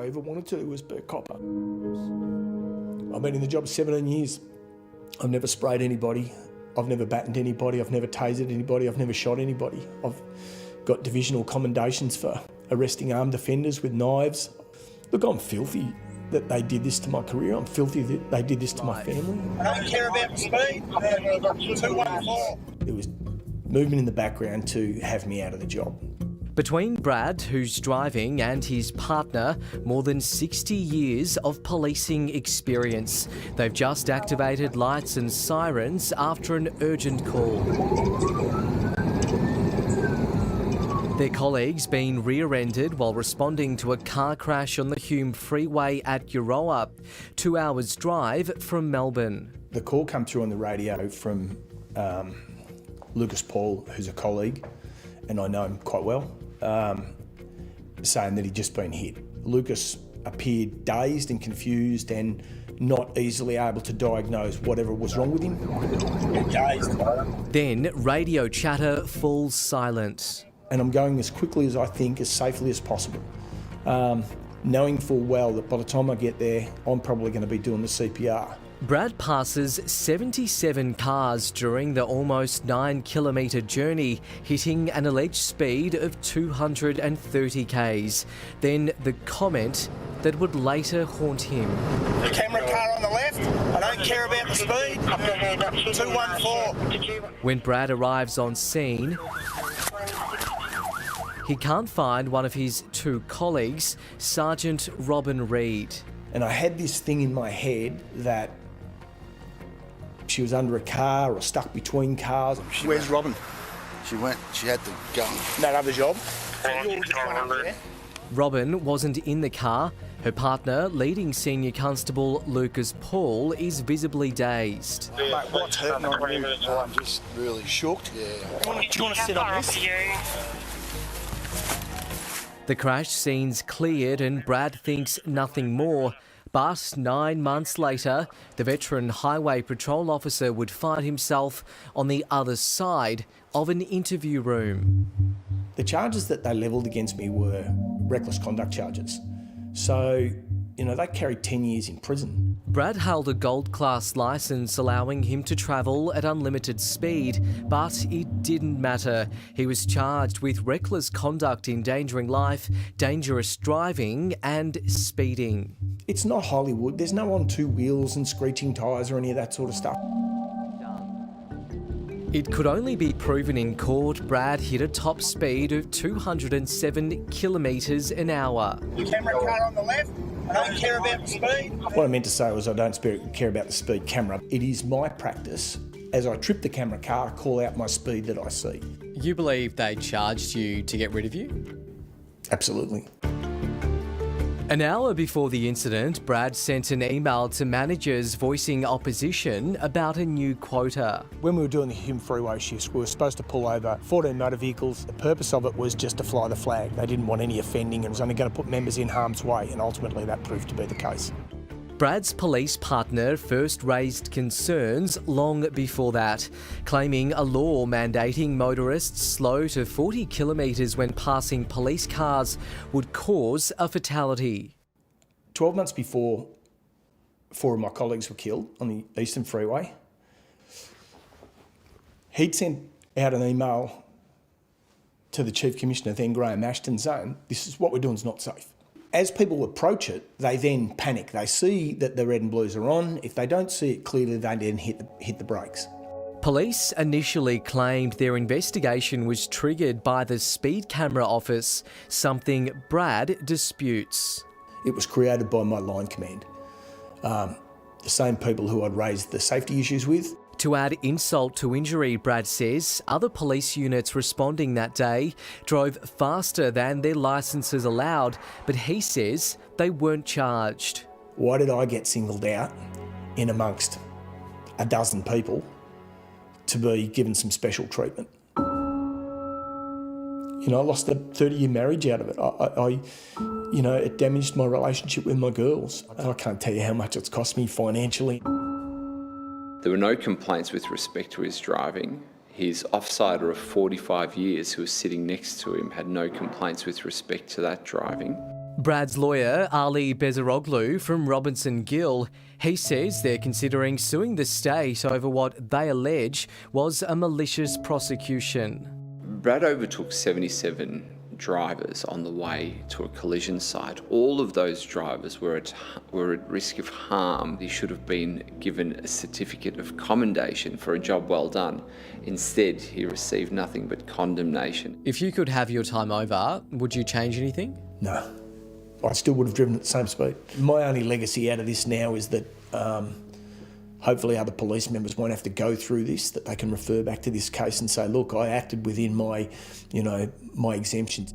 I ever wanted to was be a copper. I've been in the job 17 years. I've never sprayed anybody. I've never battened anybody. I've never tasered anybody. I've never shot anybody. I've got divisional commendations for arresting armed offenders with knives. Look, I'm filthy that they did this to my career. I'm filthy that they did this to my family. I don't care about the speed. 214. There was movement in the background to have me out of the job. Between Brad, who's driving, and his partner, more than 60 years of policing experience. They've just activated lights and sirens after an urgent call. Their colleagues been rear-ended while responding to a car crash on the Hume Freeway at Euroa, 2 hours drive from Melbourne. The call came through on the radio from Lucas Paul, who's a colleague, and I know him quite well, saying that he'd just been hit. Lucas appeared dazed and confused and not easily able to diagnose whatever was wrong with him. Dazed. Then radio chatter falls silent. And I'm going as quickly as I think, as safely as possible, knowing full well that by the time I get there, I'm probably going to be doing the CPR. Brad passes 77 cars during the almost 9-kilometre journey, hitting an alleged speed of 230 k's. Then the comment that would later haunt him. The camera car on the left. I don't care about the speed. 214. When Brad arrives on scene, he can't find one of his two colleagues, Sergeant Robin Reid. And I had this thing in my head that she was under a car or stuck between cars. Where's Robin? She had to go. That other job. You're just one up there. Robin wasn't in the car. Her partner, leading Senior Constable Lucas Paul, is visibly dazed. Mate, what's hurting on you? I'm just really shocked. Yeah. Do you want to sit on this? The crash scene's cleared and Brad thinks nothing more. But 9 months later, the veteran highway patrol officer would find himself on the other side of an interview room. The charges that they levelled against me were reckless conduct charges. So, they carried 10 years in prison. Brad held a gold class licence allowing him to travel at unlimited speed, but it didn't matter. He was charged with reckless conduct, endangering life, dangerous driving and speeding. It's not Hollywood. There's no on two wheels and screeching tyres or any of that sort of stuff. It could only be proven in court Brad hit a top speed of 207 kilometres an hour. The camera car on the left. I don't care about the speed. What I meant to say was I don't care about the speed camera. It is my practice, as I trip the camera car, call out my speed that I see. You believe they charged you to get rid of you? Absolutely. An hour before the incident, Brad sent an email to managers voicing opposition about a new quota. When we were doing the Hume Freeway shifts, we were supposed to pull over 14 motor vehicles. The purpose of it was just to fly the flag. They didn't want any offending and was only going to put members in harm's way, and ultimately that proved to be the case. Brad's police partner first raised concerns long before that, claiming a law mandating motorists slow to 40 kilometres when passing police cars would cause a fatality. 12 months before 4 of my colleagues were killed on the Eastern Freeway, he'd sent out an email to the Chief Commissioner, then Graham Ashton, saying, this is what we're doing is not safe. As people approach it, they then panic. They see that the red and blues are on. If they don't see it clearly, they then hit the brakes. Police initially claimed their investigation was triggered by the Speed Camera Office, something Brad disputes. It was created by my line command. The same people who I'd raised the safety issues with. To add insult to injury, Brad says, other police units responding that day drove faster than their licences allowed, but he says they weren't charged. Why did I get singled out in amongst a dozen people to be given some special treatment? I lost a 30-year marriage out of it. It damaged my relationship with my girls. I can't tell you how much it's cost me financially. There were no complaints with respect to his driving. His offsider of 45 years who was sitting next to him had no complaints with respect to that driving. Brad's lawyer, Ali Bezaroglu from Robinson Gill, he says they're considering suing the state over what they allege was a malicious prosecution. Brad overtook 77 drivers on the way to a collision site. All of those drivers were at risk of harm. He should have been given a certificate of commendation for a job well done. Instead, he received nothing but condemnation. If you could have your time over, would you change anything? No. I still would have driven at the same speed. My only legacy out of this now is that hopefully other police members won't have to go through this, that they can refer back to this case and say, look, I acted within my, my exemptions.